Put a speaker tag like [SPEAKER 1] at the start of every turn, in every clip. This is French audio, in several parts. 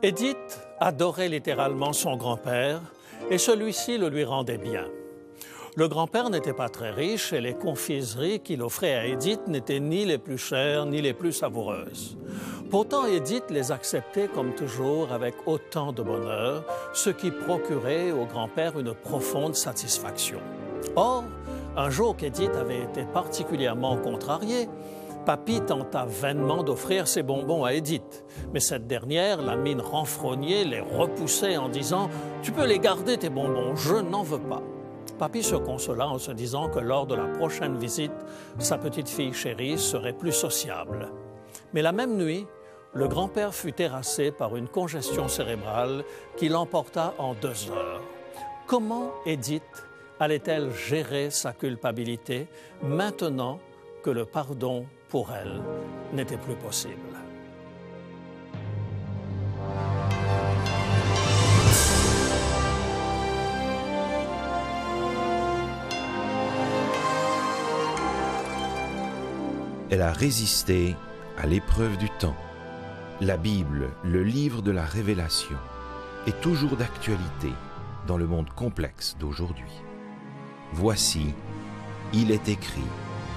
[SPEAKER 1] Edith adorait littéralement son grand-père et celui-ci le lui rendait bien. Le grand-père n'était pas très riche et les confiseries qu'il offrait à Edith n'étaient ni les plus chères ni les plus savoureuses. Pourtant, Edith les acceptait comme toujours avec autant de bonheur, ce qui procurait au grand-père une profonde satisfaction. Or, un jour qu'Edith avait été particulièrement contrariée, Papy tenta vainement d'offrir ses bonbons à Edith. Mais cette dernière, la mine renfrognée, les repoussait en disant « Tu peux les garder, tes bonbons, je n'en veux pas ». Papy se consola en se disant que lors de la prochaine visite, sa petite fille chérie serait plus sociable. Mais la même nuit, le grand-père fut terrassé par une congestion cérébrale qui l'emporta en 2 heures. Comment Edith allait-elle gérer sa culpabilité maintenant que le pardon pour elle n'était plus possible?
[SPEAKER 2] Elle a résisté à l'épreuve du temps. La Bible, le livre de la révélation, est toujours d'actualité dans le monde complexe d'aujourd'hui. Voici, il est écrit.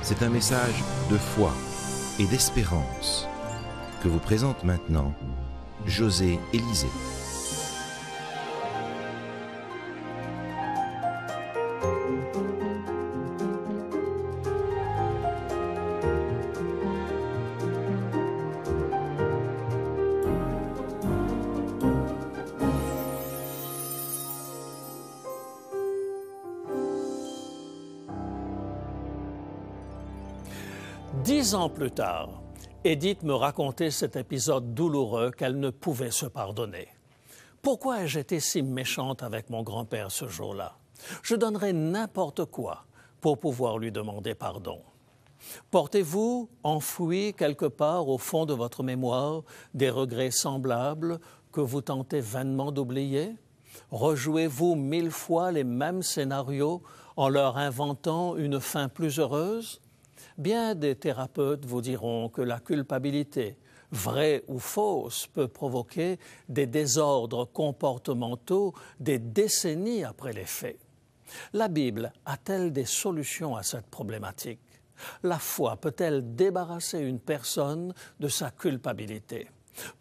[SPEAKER 2] C'est un message de foi et d'espérance que vous présente maintenant José Élysée.
[SPEAKER 1] Dix ans plus tard, Edith me racontait cet épisode douloureux qu'elle ne pouvait se pardonner. Pourquoi ai-je été si méchante avec mon grand-père ce jour-là? Je donnerais n'importe quoi pour pouvoir lui demander pardon. Portez-vous enfouis quelque part au fond de votre mémoire des regrets semblables que vous tentez vainement d'oublier? Rejouez-vous 1000 fois les mêmes scénarios en leur inventant une fin plus heureuse? Bien des thérapeutes vous diront que la culpabilité, vraie ou fausse, peut provoquer des désordres comportementaux des décennies après les faits. La Bible a-t-elle des solutions à cette problématique? La foi peut-elle débarrasser une personne de sa culpabilité?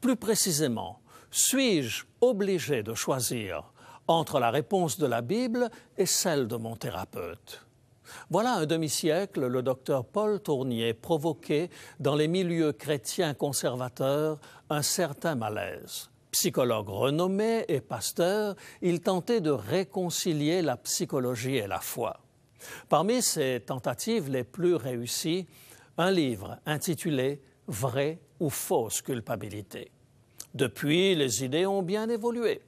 [SPEAKER 1] Plus précisément, suis-je obligé de choisir entre la réponse de la Bible et celle de mon thérapeute? Voilà un demi-siècle, le docteur Paul Tournier provoquait dans les milieux chrétiens conservateurs un certain malaise. Psychologue renommé et pasteur, il tentait de réconcilier la psychologie et la foi. Parmi ses tentatives les plus réussies, un livre intitulé « Vraie ou fausse culpabilité ». Depuis, les idées ont bien évolué.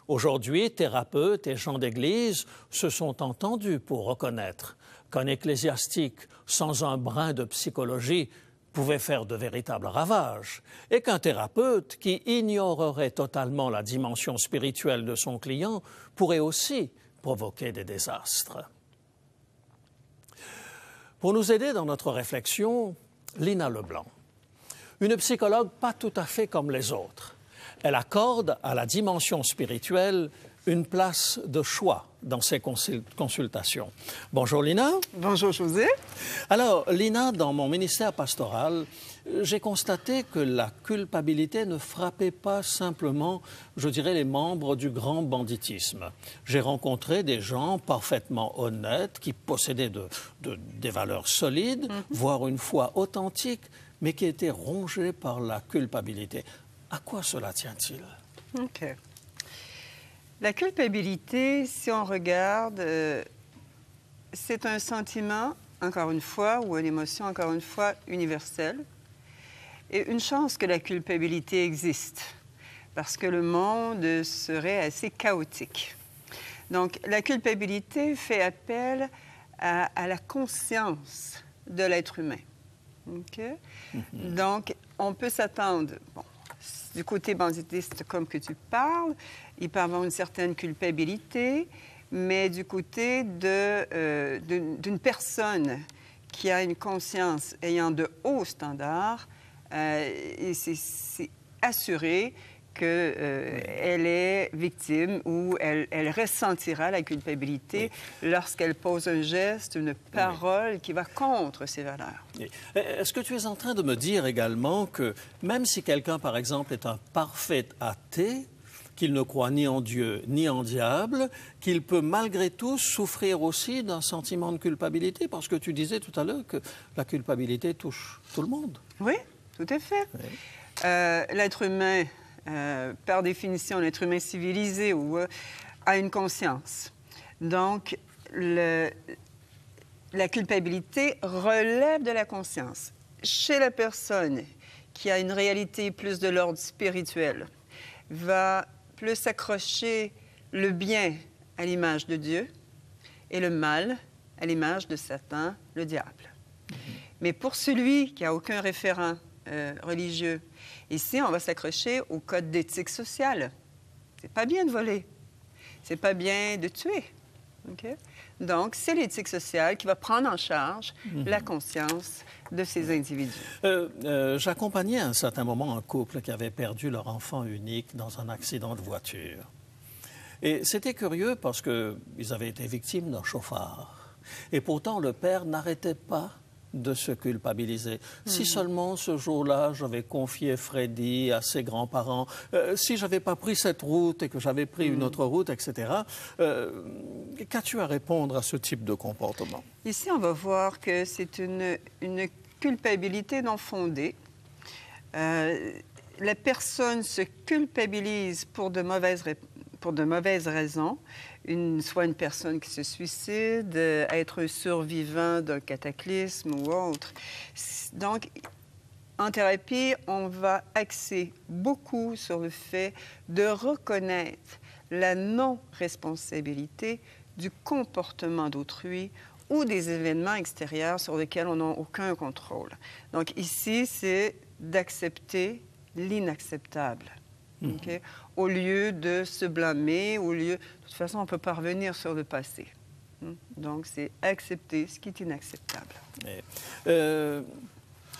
[SPEAKER 1] Aujourd'hui, thérapeutes et gens d'Église se sont entendus pour reconnaître qu'un ecclésiastique sans un brin de psychologie pouvait faire de véritables ravages et qu'un thérapeute qui ignorerait totalement la dimension spirituelle de son client pourrait aussi provoquer des désastres. Pour nous aider dans notre réflexion, Lina Leblanc, une psychologue pas tout à fait comme les autres. Elle accorde à la dimension spirituelle une place de choix dans ses consultations. Bonjour Lina.
[SPEAKER 3] Bonjour José.
[SPEAKER 1] Alors Lina, dans mon ministère pastoral, j'ai constaté que la culpabilité ne frappait pas simplement, je dirais, les membres du grand banditisme. J'ai rencontré des gens parfaitement honnêtes qui possédaient des valeurs solides, voire une foi authentique, mais qui étaient rongés par la culpabilité. À quoi cela tient-il?
[SPEAKER 3] OK. La culpabilité, si on regarde, c'est un sentiment, encore une fois, ou une émotion, encore une fois, universelle. Et une chance que la culpabilité existe, parce que le monde serait assez chaotique. Donc, la culpabilité fait appel à la conscience de l'être humain. OK? Donc, on peut s'attendre... Bon, du côté banditiste, comme que tu parles, il peut avoir une certaine culpabilité, mais du côté d'une personne qui a une conscience ayant de hauts standards, c'est assuré qu'elle est victime ou elle ressentira la culpabilité lorsqu'elle pose un geste, une parole qui va contre ses valeurs.
[SPEAKER 1] Est-ce que tu es en train de me dire également que même si quelqu'un, par exemple, est un parfait athée, qu'il ne croit ni en Dieu ni en diable, qu'il peut malgré tout souffrir aussi d'un sentiment de culpabilité? Parce que tu disais tout à l'heure que la culpabilité touche tout le monde.
[SPEAKER 3] Oui, tout à fait. Oui. L'être humain, par définition, l'être humain civilisé a une conscience. Donc, la culpabilité relève de la conscience. Chez la personne qui a une réalité plus de l'ordre spirituel, va plus s'accrocher le bien à l'image de Dieu et le mal à l'image de Satan, le diable. Mais pour celui qui n'a aucun référent religieux, ici, on va s'accrocher au code d'éthique sociale. C'est pas bien de voler. C'est pas bien de tuer. Okay? Donc, c'est l'éthique sociale qui va prendre en charge la conscience de ces individus.
[SPEAKER 1] J'accompagnais à un certain moment un couple qui avait perdu leur enfant unique dans un accident de voiture. Et c'était curieux parce qu'ils avaient été victimes d'un chauffard. Et pourtant, le père n'arrêtait pas de se culpabiliser. Si seulement ce jour-là, j'avais confié Freddy à ses grands-parents, si je n'avais pas pris cette route et que j'avais pris une autre route, etc. Qu'as-tu à répondre à ce type de comportement?
[SPEAKER 3] Ici, on va voir que c'est une culpabilité non fondée. La personne se culpabilise pour de mauvaises raisons. Soit une personne qui se suicide, être un survivant d'un cataclysme ou autre. Donc, en thérapie, on va axer beaucoup sur le fait de reconnaître la non-responsabilité du comportement d'autrui ou des événements extérieurs sur lesquels on n'a aucun contrôle. Donc ici, c'est d'accepter l'inacceptable. Okay? Au lieu de se blâmer, de toute façon, on ne peut pas revenir sur le passé. Donc, c'est accepter ce qui est inacceptable.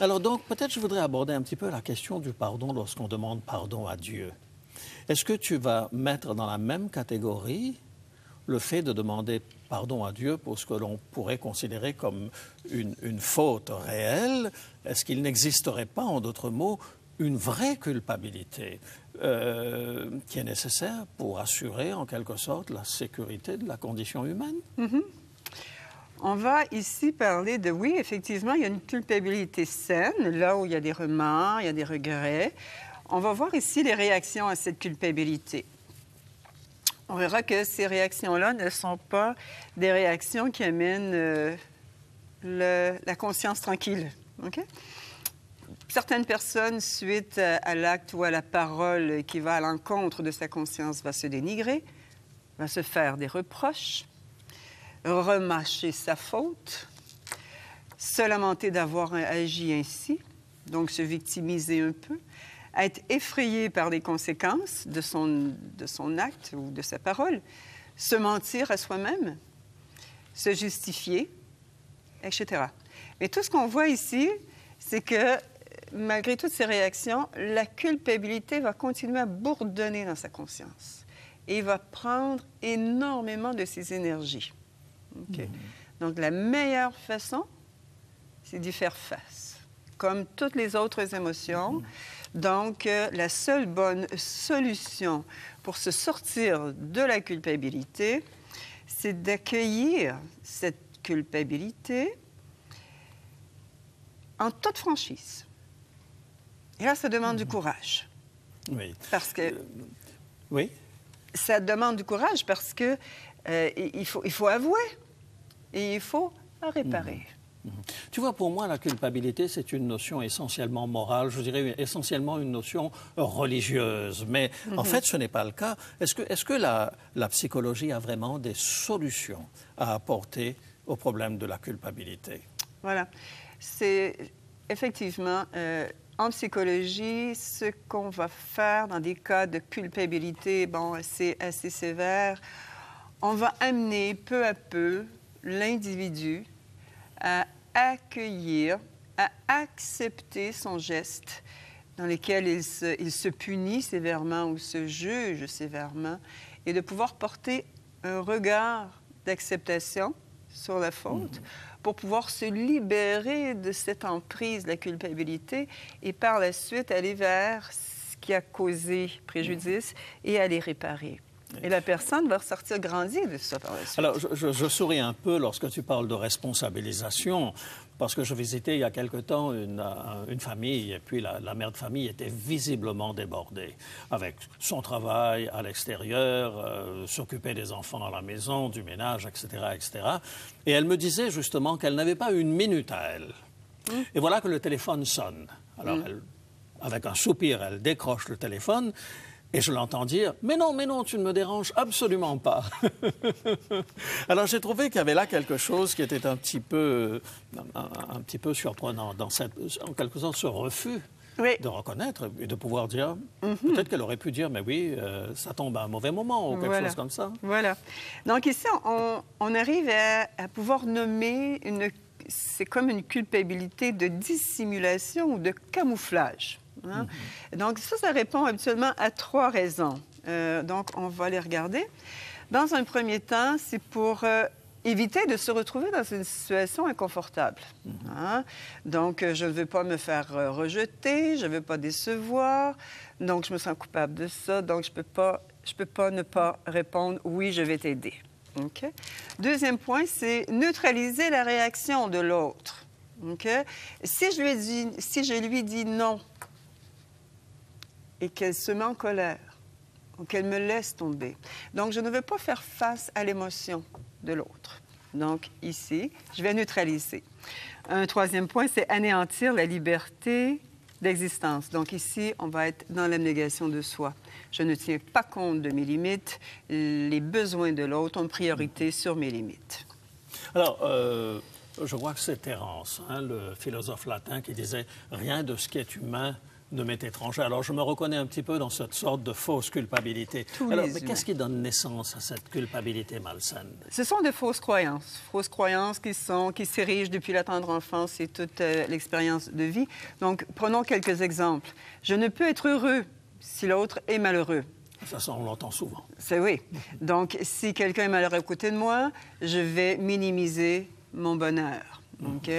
[SPEAKER 1] Alors donc, peut-être je voudrais aborder un petit peu la question du pardon lorsqu'on demande pardon à Dieu. Est-ce que tu vas mettre dans la même catégorie le fait de demander pardon à Dieu pour ce que l'on pourrait considérer comme une faute réelle? Est-ce qu'il n'existerait pas, en d'autres mots, une vraie culpabilité qui est nécessaire pour assurer, en quelque sorte, la sécurité de la condition humaine?
[SPEAKER 3] On va ici parler de, oui, effectivement, il y a une culpabilité saine, là où il y a des remords, il y a des regrets. On va voir ici les réactions à cette culpabilité. On verra que ces réactions-là ne sont pas des réactions qui amènent la conscience tranquille. OK? Certaines personnes, suite à l'acte ou à la parole qui va à l'encontre de sa conscience, va se dénigrer, va se faire des reproches, remâcher sa faute, se lamenter d'avoir agi ainsi, donc se victimiser un peu, être effrayé par les conséquences de son acte ou de sa parole, se mentir à soi-même, se justifier, etc. Mais tout ce qu'on voit ici, c'est que malgré toutes ces réactions, la culpabilité va continuer à bourdonner dans sa conscience et va prendre énormément de ses énergies. Okay? Donc, la meilleure façon, c'est d'y faire face, comme toutes les autres émotions. Donc, la seule bonne solution pour se sortir de la culpabilité, c'est d'accueillir cette culpabilité en toute franchise. Et là, ça demande du courage.
[SPEAKER 1] Oui.
[SPEAKER 3] Parce que...
[SPEAKER 1] oui.
[SPEAKER 3] Ça demande du courage parce que il faut avouer et il faut réparer.
[SPEAKER 1] Tu vois, pour moi, la culpabilité, c'est une notion essentiellement morale, je dirais essentiellement une notion religieuse. Mais en fait, ce n'est pas le cas. Est-ce que la psychologie a vraiment des solutions à apporter au problème de la culpabilité?
[SPEAKER 3] Voilà. C'est effectivement... en psychologie, ce qu'on va faire dans des cas de culpabilité, c'est assez sévère, on va amener peu à peu l'individu à accueillir, à accepter son geste dans lesquels il se punit sévèrement ou se juge sévèrement, et de pouvoir porter un regard d'acceptation sur la faute pour pouvoir se libérer de cette emprise, de la culpabilité, et par la suite aller vers ce qui a causé préjudice et aller réparer. Et la personne va ressortir grandie de ça par la suite.
[SPEAKER 1] Alors, je souris un peu lorsque tu parles de responsabilisation, parce que je visitais il y a quelque temps une famille, et puis la mère de famille était visiblement débordée, avec son travail à l'extérieur, s'occuper des enfants à la maison, du ménage, etc., etc. Et elle me disait justement qu'elle n'avait pas une minute à elle. Et voilà que le téléphone sonne. Alors, elle, avec un soupir, elle décroche le téléphone. Et je l'entends dire « Mais non, tu ne me déranges absolument pas. » Alors, j'ai trouvé qu'il y avait là quelque chose qui était un petit peu surprenant, dans en quelque sorte, ce refus de reconnaître et de pouvoir dire... Peut-être qu'elle aurait pu dire « Mais oui, ça tombe à un mauvais moment » ou quelque chose comme ça.
[SPEAKER 3] Voilà. Donc ici, on arrive à pouvoir nommer c'est comme une culpabilité de dissimulation ou de camouflage. Hein? Donc, ça répond habituellement à 3 raisons. Donc, on va les regarder. Dans un premier temps, c'est pour éviter de se retrouver dans une situation inconfortable. Hein? Donc, je ne veux pas me faire rejeter, je ne veux pas décevoir, donc je me sens coupable de ça, donc je peux pas ne pas répondre « oui, je vais t'aider ». Okay? Deuxième point, c'est neutraliser la réaction de l'autre. Okay? Si je lui dis non, et qu'elle se met en colère, ou qu'elle me laisse tomber. Donc, je ne veux pas faire face à l'émotion de l'autre. Donc, ici, je vais neutraliser. Un troisième point, c'est anéantir la liberté d'existence. Donc, ici, on va être dans l'abnégation de soi. Je ne tiens pas compte de mes limites. Les besoins de l'autre ont priorité sur mes limites.
[SPEAKER 1] Alors, je crois que c'est Terence, hein, le philosophe latin, qui disait « Rien de ce qui est humain ne m'est étranger ». Alors, je me reconnais un petit peu dans cette sorte de fausse culpabilité. Alors, mais qu'est-ce qui donne naissance à cette culpabilité malsaine?
[SPEAKER 3] Ce sont de fausses croyances. Fausses croyances qui s'érigent depuis la tendre enfance et toute l'expérience de vie. Donc, prenons quelques exemples. Je ne peux être heureux si l'autre est malheureux.
[SPEAKER 1] Ça, on l'entend souvent.
[SPEAKER 3] C'est oui. Donc, si quelqu'un est malheureux à côté de moi, je vais minimiser mon bonheur. OK?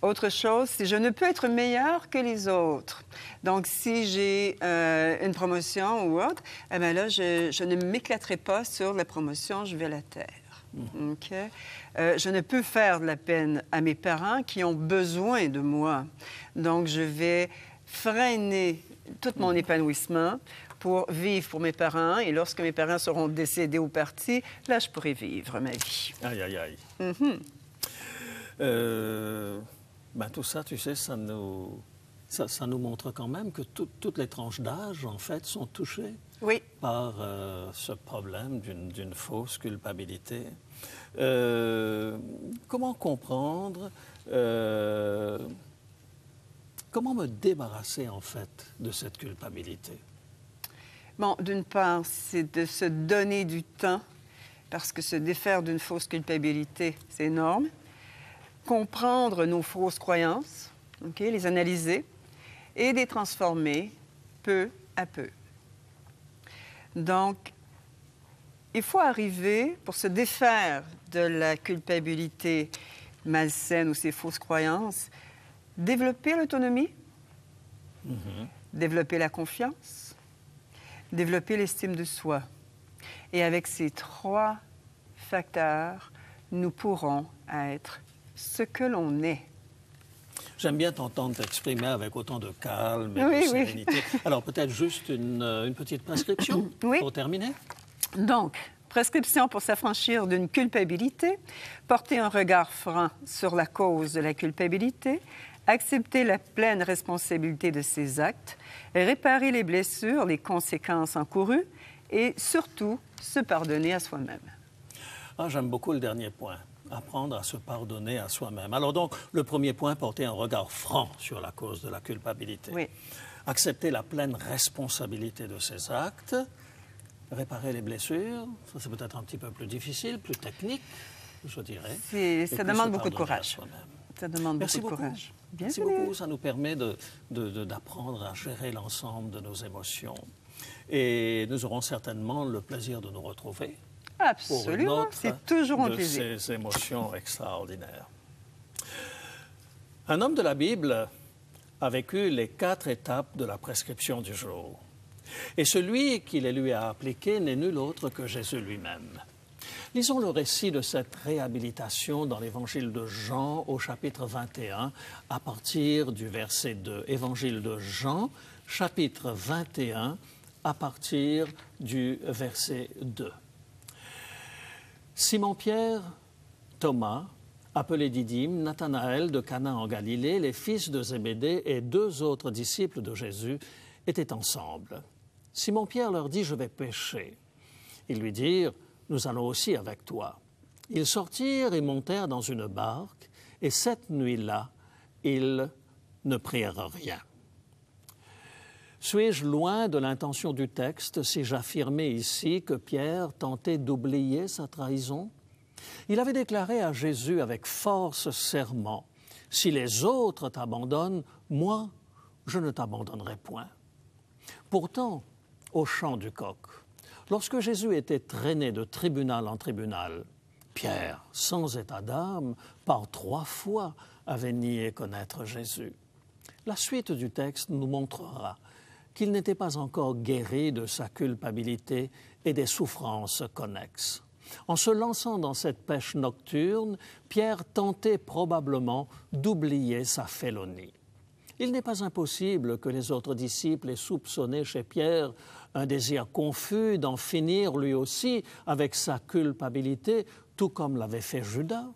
[SPEAKER 3] Autre chose, c'est je ne peux être meilleur que les autres. Donc, si j'ai une promotion ou autre, eh bien là, je ne m'éclaterai pas sur la promotion, je vais la taire. OK? Je ne peux faire de la peine à mes parents qui ont besoin de moi. Donc, je vais freiner tout mon épanouissement pour vivre pour mes parents. Et lorsque mes parents seront décédés ou partis, là, je pourrai vivre ma vie.
[SPEAKER 1] Aïe, aïe, aïe. Ben, tout ça, tu sais, ça nous montre quand même que toutes les tranches d'âge, en fait, sont touchées par ce problème d'une fausse culpabilité. Comment comprendre, comment me débarrasser, en fait, de cette culpabilité?
[SPEAKER 3] Bon, d'une part, c'est de se donner du temps, parce que se défaire d'une fausse culpabilité, c'est énorme. Comprendre nos fausses croyances, okay, les analyser et les transformer peu à peu. Donc, il faut arriver, pour se défaire de la culpabilité malsaine ou ces fausses croyances, développer l'autonomie, développer la confiance, développer l'estime de soi. Et avec ces 3 facteurs, nous pourrons être ce que l'on est.
[SPEAKER 1] J'aime bien t'entendre t'exprimer avec autant de calme et de sérénité. Alors, peut-être juste une petite prescription pour terminer?
[SPEAKER 3] Donc, prescription pour s'affranchir d'une culpabilité, porter un regard franc sur la cause de la culpabilité, accepter la pleine responsabilité de ses actes, réparer les blessures, les conséquences encourues et surtout se pardonner à soi-même.
[SPEAKER 1] Ah, j'aime beaucoup le dernier point. Apprendre à se pardonner à soi-même. Alors donc, le premier point, porter un regard franc sur la cause de la culpabilité.
[SPEAKER 3] Oui.
[SPEAKER 1] Accepter la pleine responsabilité de ses actes. Réparer les blessures, ça c'est peut-être un petit peu plus difficile, plus technique, je dirais.
[SPEAKER 3] Ça demande beaucoup de courage. Ça demande
[SPEAKER 1] Merci
[SPEAKER 3] beaucoup de
[SPEAKER 1] beaucoup.
[SPEAKER 3] courage.
[SPEAKER 1] Merci
[SPEAKER 3] Bienvenue.
[SPEAKER 1] beaucoup. Ça nous permet d'apprendre à gérer l'ensemble de nos émotions. Et nous aurons certainement le plaisir de nous retrouver pour une
[SPEAKER 3] Absolument,
[SPEAKER 1] autre
[SPEAKER 3] c'est toujours un
[SPEAKER 1] de
[SPEAKER 3] plaisir.
[SPEAKER 1] ces émotions extraordinaires. Un homme de la Bible a vécu les 4 étapes de la prescription du jour. Et celui qui les lui a appliquées n'est nul autre que Jésus lui-même. Lisons le récit de cette réhabilitation dans l'évangile de Jean au chapitre 21 à partir du verset 2. Évangile de Jean, chapitre 21 à partir du verset 2. Simon-Pierre, Thomas, appelé Didyme, Nathanaël de Cana en Galilée, les fils de Zébédée et 2 autres disciples de Jésus étaient ensemble. Simon-Pierre leur dit « Je vais pêcher ». Ils lui dirent « Nous allons aussi avec toi ». Ils sortirent et montèrent dans une barque, et cette nuit-là, ils ne prirent rien. Suis-je loin de l'intention du texte si j'affirmais ici que Pierre tentait d'oublier sa trahison? Il avait déclaré à Jésus avec force serment « Si les autres t'abandonnent, moi, je ne t'abandonnerai point ». Pourtant, au chant du coq, lorsque Jésus était traîné de tribunal en tribunal, Pierre, sans état d'âme, par 3 fois, avait nié connaître Jésus. La suite du texte nous montrera qu'il n'était pas encore guéri de sa culpabilité et des souffrances connexes. En se lançant dans cette pêche nocturne, Pierre tentait probablement d'oublier sa félonie. Il n'est pas impossible que les autres disciples aient soupçonné chez Pierre un désir confus d'en finir lui aussi avec sa culpabilité, tout comme l'avait fait Judas.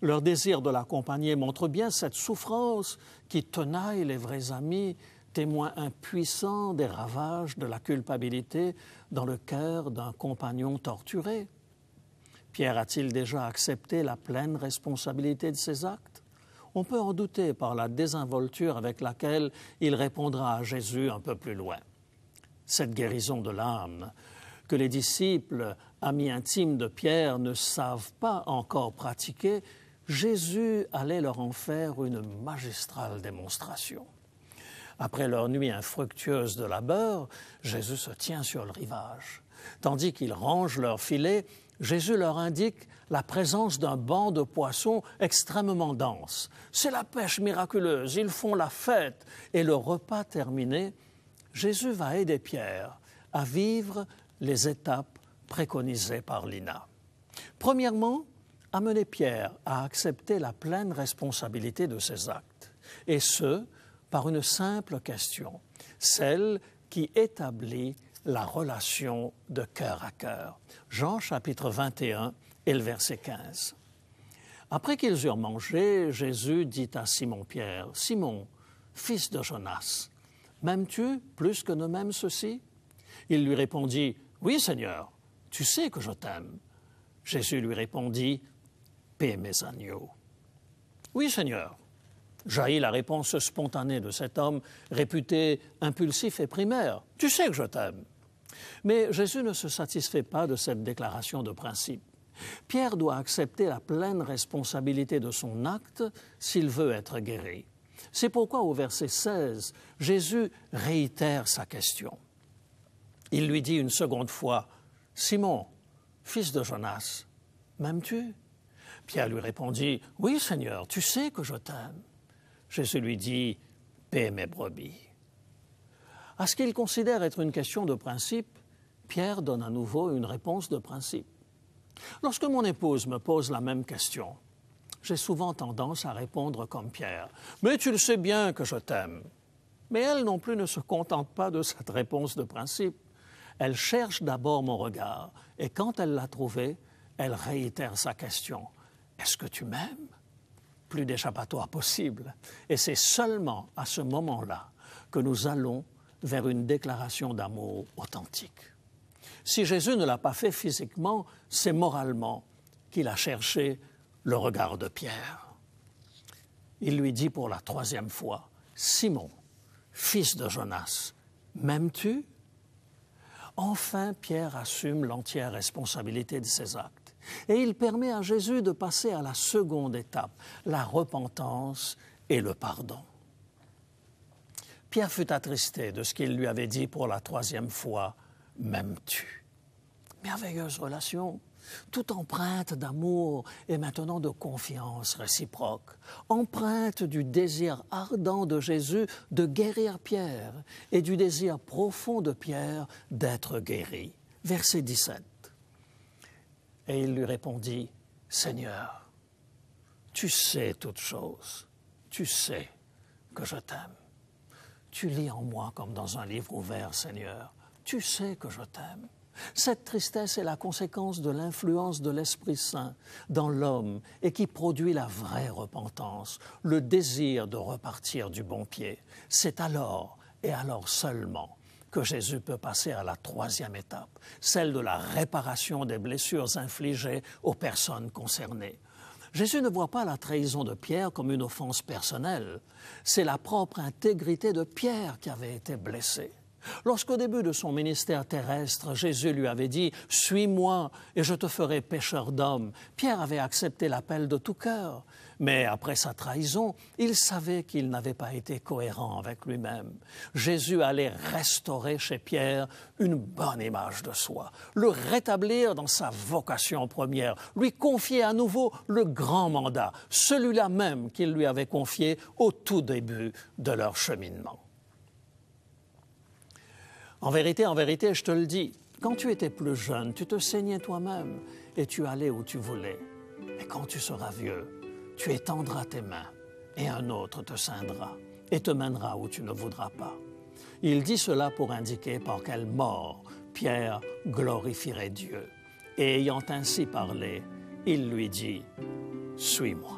[SPEAKER 1] Leur désir de l'accompagner montre bien cette souffrance qui tenaille les vrais amis, témoin impuissant des ravages de la culpabilité dans le cœur d'un compagnon torturé. Pierre a-t-il déjà accepté la pleine responsabilité de ses actes? On peut en douter par la désinvolture avec laquelle il répondra à Jésus un peu plus loin. Cette guérison de l'âme, que les disciples, amis intimes de Pierre, ne savent pas encore pratiquer, Jésus allait leur en faire une magistrale démonstration. Après leur nuit infructueuse de labeur, Jésus se tient sur le rivage. Tandis qu'ils rangent leurs filets, Jésus leur indique la présence d'un banc de poissons extrêmement dense. C'est la pêche miraculeuse, ils font la fête. Et le repas terminé, Jésus va aider Pierre à vivre les étapes préconisées par Lina. Premièrement, amener Pierre à accepter la pleine responsabilité de ses actes. Et ce, par une simple question, celle qui établit la relation de cœur à cœur. Jean chapitre 21 et le verset 15. Après qu'ils eurent mangé, Jésus dit à Simon-Pierre, « Simon, fils de Jonas, m'aimes-tu plus que ne m'aiment ceux-ci » Il lui répondit, « Oui, Seigneur, tu sais que je t'aime. » Jésus lui répondit, « Paie mes agneaux. » « Oui, Seigneur. » Jaillit la réponse spontanée de cet homme, réputé impulsif et primaire. « Tu sais que je t'aime. » Mais Jésus ne se satisfait pas de cette déclaration de principe. Pierre doit accepter la pleine responsabilité de son acte s'il veut être guéri. C'est pourquoi au verset 16, Jésus réitère sa question. Il lui dit une seconde fois, « Simon, fils de Jonas, m'aimes-tu » Pierre lui répondit, « Oui, Seigneur, tu sais que je t'aime. » Jésus lui dit, « Paie mes brebis. » À ce qu'il considère être une question de principe, Pierre donne à nouveau une réponse de principe. Lorsque mon épouse me pose la même question, j'ai souvent tendance à répondre comme Pierre. « Mais tu le sais bien que je t'aime. » Mais elle non plus ne se contente pas de cette réponse de principe. Elle cherche d'abord mon regard et quand elle l'a trouvé, elle réitère sa question. « Est-ce que tu m'aimes ?» Plus d'échappatoire possible. Et c'est seulement à ce moment-là que nous allons vers une déclaration d'amour authentique. Si Jésus ne l'a pas fait physiquement, c'est moralement qu'il a cherché le regard de Pierre. Il lui dit pour la 3e fois, « Simon, fils de Jonas, m'aimes-tu » Enfin, Pierre assume l'entière responsabilité de ses actes. Et il permet à Jésus de passer à la seconde étape, la repentance et le pardon. Pierre fut attristé de ce qu'il lui avait dit pour la troisième fois, « M'aimes-tu » ? Merveilleuse relation, toute empreinte d'amour et maintenant de confiance réciproque, empreinte du désir ardent de Jésus de guérir Pierre et du désir profond de Pierre d'être guéri. Verset 17. Et il lui répondit, « Seigneur, tu sais toutes choses, tu sais que je t'aime. Tu lis en moi comme dans un livre ouvert, Seigneur, tu sais que je t'aime. » Cette tristesse est la conséquence de l'influence de l'Esprit Saint dans l'homme et qui produit la vraie repentance, le désir de repartir du bon pied. C'est alors, et alors seulement, que Jésus peut passer à la troisième étape, celle de la réparation des blessures infligées aux personnes concernées. Jésus ne voit pas la trahison de Pierre comme une offense personnelle. C'est la propre intégrité de Pierre qui avait été blessée. Lorsqu'au début de son ministère terrestre, Jésus lui avait dit « Suis-moi et je te ferai pécheur d'hommes », Pierre avait accepté l'appel de tout cœur. Mais après sa trahison, il savait qu'il n'avait pas été cohérent avec lui-même. Jésus allait restaurer chez Pierre une bonne image de soi, le rétablir dans sa vocation première, lui confier à nouveau le grand mandat, celui-là même qu'il lui avait confié au tout début de leur cheminement. En vérité, je te le dis, quand tu étais plus jeune, tu te saignais toi-même et tu allais où tu voulais. Mais quand tu seras vieux, tu étendras tes mains et un autre te ceindra et te mènera où tu ne voudras pas. Il dit cela pour indiquer par quelle mort Pierre glorifierait Dieu. Et ayant ainsi parlé, il lui dit « Suis-moi ».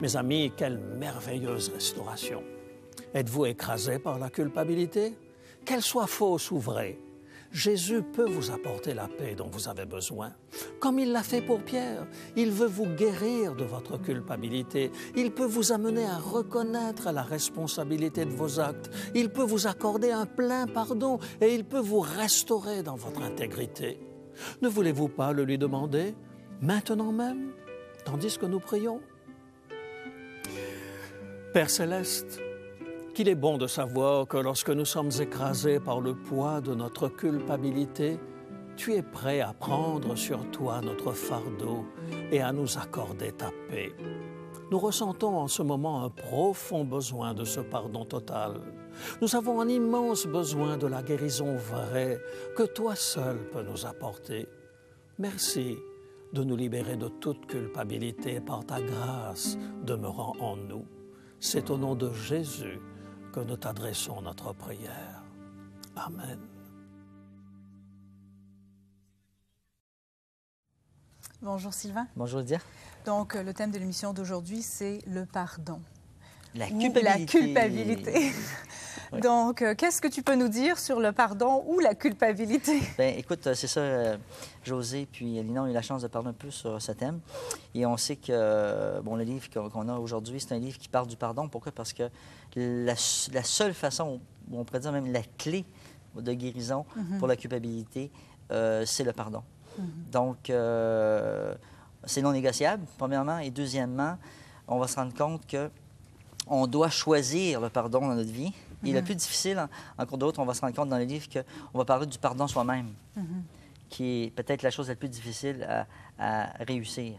[SPEAKER 1] Mes amis, quelle merveilleuse restauration! Êtes-vous écrasés par la culpabilité? Qu'elle soit fausse ou vraie, Jésus peut vous apporter la paix dont vous avez besoin. Comme il l'a fait pour Pierre, il veut vous guérir de votre culpabilité. Il peut vous amener à reconnaître la responsabilité de vos actes. Il peut vous accorder un plein pardon et il peut vous restaurer dans votre intégrité. Ne voulez-vous pas le lui demander, maintenant même, tandis que nous prions? Père Céleste, qu'il est bon de savoir que lorsque nous sommes écrasés par le poids de notre culpabilité, tu es prêt à prendre sur toi notre fardeau et à nous accorder ta paix. Nous ressentons en ce moment un profond besoin de ce pardon total. Nous avons un immense besoin de la guérison vraie que toi seul peux nous apporter. Merci de nous libérer de toute culpabilité par ta grâce demeurant en nous. C'est au nom de Jésus que nous t'adressons notre prière. Amen.
[SPEAKER 4] Bonjour Sylvain.
[SPEAKER 5] Bonjour Lydia.
[SPEAKER 4] Donc, le thème de l'émission d'aujourd'hui, c'est le pardon.
[SPEAKER 5] La
[SPEAKER 4] culpabilité. La culpabilité. Oui. Donc, qu'est-ce que tu peux nous dire sur le pardon ou la culpabilité?
[SPEAKER 5] Bien, écoute, c'est ça, José puis Lina ont eu la chance de parler un peu sur ce thème. Et on sait que, bon, le livre qu'on a aujourd'hui, c'est un livre qui parle du pardon. Pourquoi? Parce que la seule façon, on pourrait dire même la clé de guérison pour la culpabilité, c'est le pardon. Donc, c'est non négociable, premièrement. Et deuxièmement, on va se rendre compte qu'on doit choisir le pardon dans notre vie. Et le plus difficile, en cours de route, on va se rendre compte dans le livre qu'on va parler du pardon soi-même, qui est peut-être la chose la plus difficile à réussir.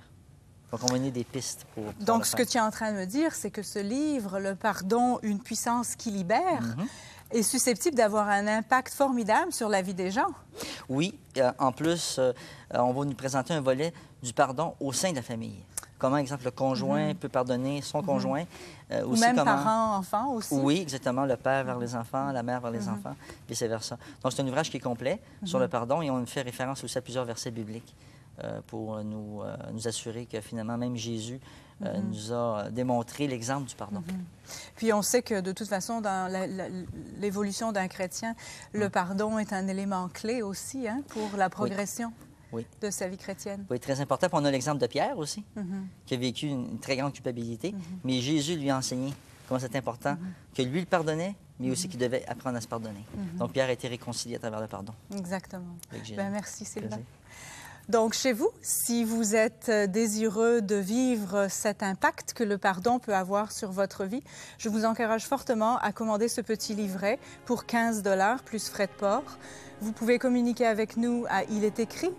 [SPEAKER 5] Donc, on va donner des pistes pour
[SPEAKER 4] Donc, ce que tu es en train de me dire, c'est que ce livre, Le pardon, une puissance qui libère, est susceptible d'avoir un impact formidable sur la vie des gens. Oui.
[SPEAKER 5] En plus, on va nous présenter un volet du pardon au sein de la famille. Comment, exemple, le conjoint peut pardonner son conjoint.
[SPEAKER 4] Ou même parents-enfants aussi.
[SPEAKER 5] Oui, exactement. Le père vers les enfants, la mère vers les enfants, vice-versa. Donc, c'est un ouvrage qui est complet sur le pardon et on fait référence aussi à plusieurs versets bibliques pour nous assurer que finalement, même Jésus nous a démontré l'exemple du pardon.
[SPEAKER 4] Puis on sait que de toute façon, dans l'évolution d'un chrétien, le pardon est un élément clé aussi pour la progression. Oui. De sa vie chrétienne.
[SPEAKER 5] Oui, très important. Puis on a l'exemple de Pierre aussi, qui a vécu une très grande culpabilité, mais Jésus lui a enseigné comment c'est important que lui le pardonnait, mais aussi qu'il devait apprendre à se pardonner. Donc Pierre a été réconcilié à travers le pardon.
[SPEAKER 4] Exactement. Bien, merci Sylvain. Donc, chez vous, si vous êtes désireux de vivre cet impact que le pardon peut avoir sur votre vie, je vous encourage fortement à commander ce petit livret pour 15 $ plus frais de port. Vous pouvez communiquer avec nous à Il est écrit,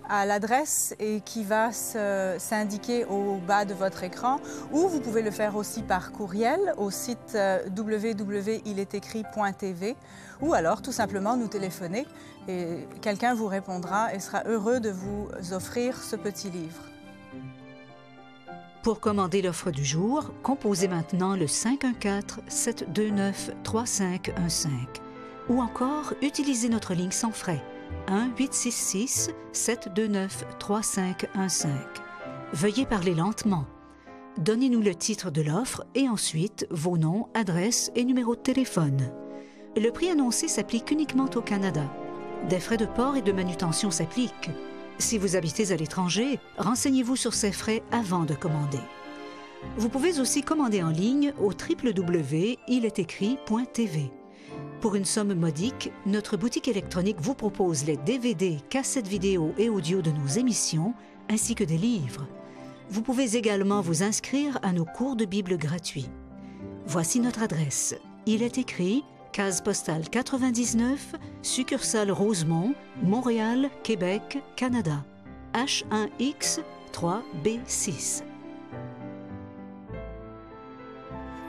[SPEAKER 4] à l'adresse et qui va s'indiquer au bas de votre écran, ou vous pouvez le faire aussi par courriel au site www.iletécrit.tv, ou alors tout simplement nous téléphoner et quelqu'un vous répondra et sera heureux de vous offrir ce petit livre.
[SPEAKER 6] Pour commander l'offre du jour, composez maintenant le 514-729-3515 ou encore utilisez notre ligne sans frais 1-866-729-3515. Veuillez parler lentement. Donnez-nous le titre de l'offre et ensuite vos noms, adresses et numéros de téléphone. Le prix annoncé s'applique uniquement au Canada. Des frais de port et de manutention s'appliquent. Si vous habitez à l'étranger, renseignez-vous sur ces frais avant de commander. Vous pouvez aussi commander en ligne au www.iletécrit.tv. Pour une somme modique, notre boutique électronique vous propose les DVD, cassettes vidéo et audio de nos émissions, ainsi que des livres. Vous pouvez également vous inscrire à nos cours de Bible gratuits. Voici notre adresse. Il est écrit, case postale 99, succursale Rosemont, Montréal, Québec, Canada. H1X 3B6.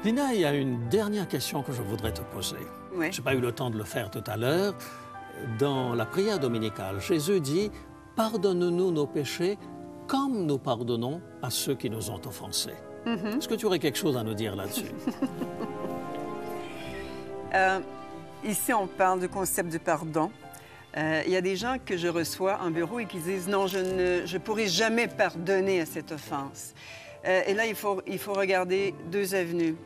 [SPEAKER 1] Lina, il y a une dernière question que je voudrais te poser.
[SPEAKER 3] Oui.
[SPEAKER 1] Je n'ai pas eu le temps de le faire tout à l'heure. Dans la prière dominicale, Jésus dit « Pardonne-nous nos péchés comme nous pardonnons à ceux qui nous ont offensés ». Est-ce que tu aurais quelque chose à nous dire là-dessus?
[SPEAKER 3] Ici, on parle du concept du pardon. Il y a des gens que je reçois en bureau et qui disent « Non, je ne pourrai jamais pardonner à cette offense ». Et là, il faut regarder deux avenues.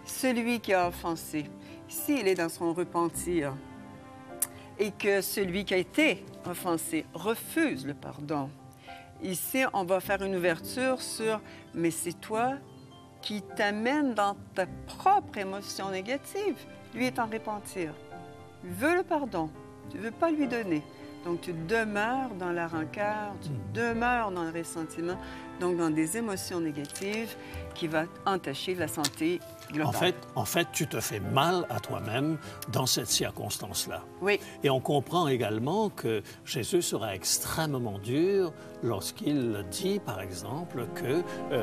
[SPEAKER 3] Celui qui a offensé, s'il est dans son repentir et que celui qui a été offensé refuse le pardon, ici, on va faire une ouverture sur « Mais c'est toi qui t'amène dans ta propre émotion négative. » Lui est en repentir. Il veut le pardon. Tu ne veux pas lui donner. Donc, tu demeures dans la rancœur, tu demeures dans le ressentiment, donc dans des émotions négatives qui vont entacher la santé globale.
[SPEAKER 1] En fait, tu te fais mal à toi-même dans cette circonstance-là.
[SPEAKER 3] Oui.
[SPEAKER 1] Et on comprend également que Jésus sera extrêmement dur lorsqu'il dit, par exemple, que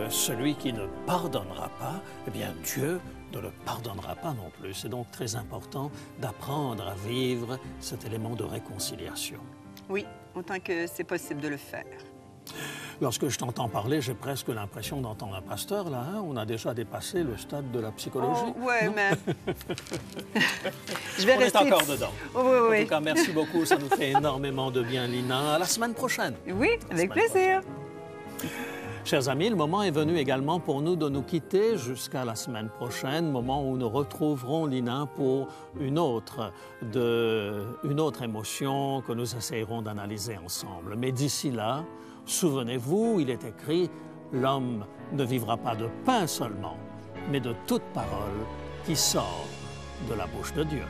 [SPEAKER 1] celui qui ne pardonnera pas, eh bien, Dieu ne le pardonnera pas non plus. C'est donc très important d'apprendre à vivre cet élément de réconciliation.
[SPEAKER 3] Oui, autant que c'est possible de le faire.
[SPEAKER 1] Lorsque je t'entends parler, j'ai presque l'impression d'entendre un pasteur, là. Hein? On a déjà dépassé le stade de la psychologie.
[SPEAKER 3] Oh, oui, mais... je vais
[SPEAKER 1] On
[SPEAKER 3] rester...
[SPEAKER 1] est encore dedans.
[SPEAKER 3] Oui, oui, oui.
[SPEAKER 1] En tout cas, merci beaucoup. Ça nous fait énormément de bien, Lina. À la semaine prochaine.
[SPEAKER 3] Oui, avec plaisir.
[SPEAKER 1] Chers amis, le moment est venu également pour nous de nous quitter jusqu'à la semaine prochaine, moment où nous retrouverons Lina pour une autre émotion que nous essayerons d'analyser ensemble. Mais d'ici là, souvenez-vous, il est écrit « L'homme ne vivra pas de pain seulement, mais de toute parole qui sort de la bouche de Dieu ».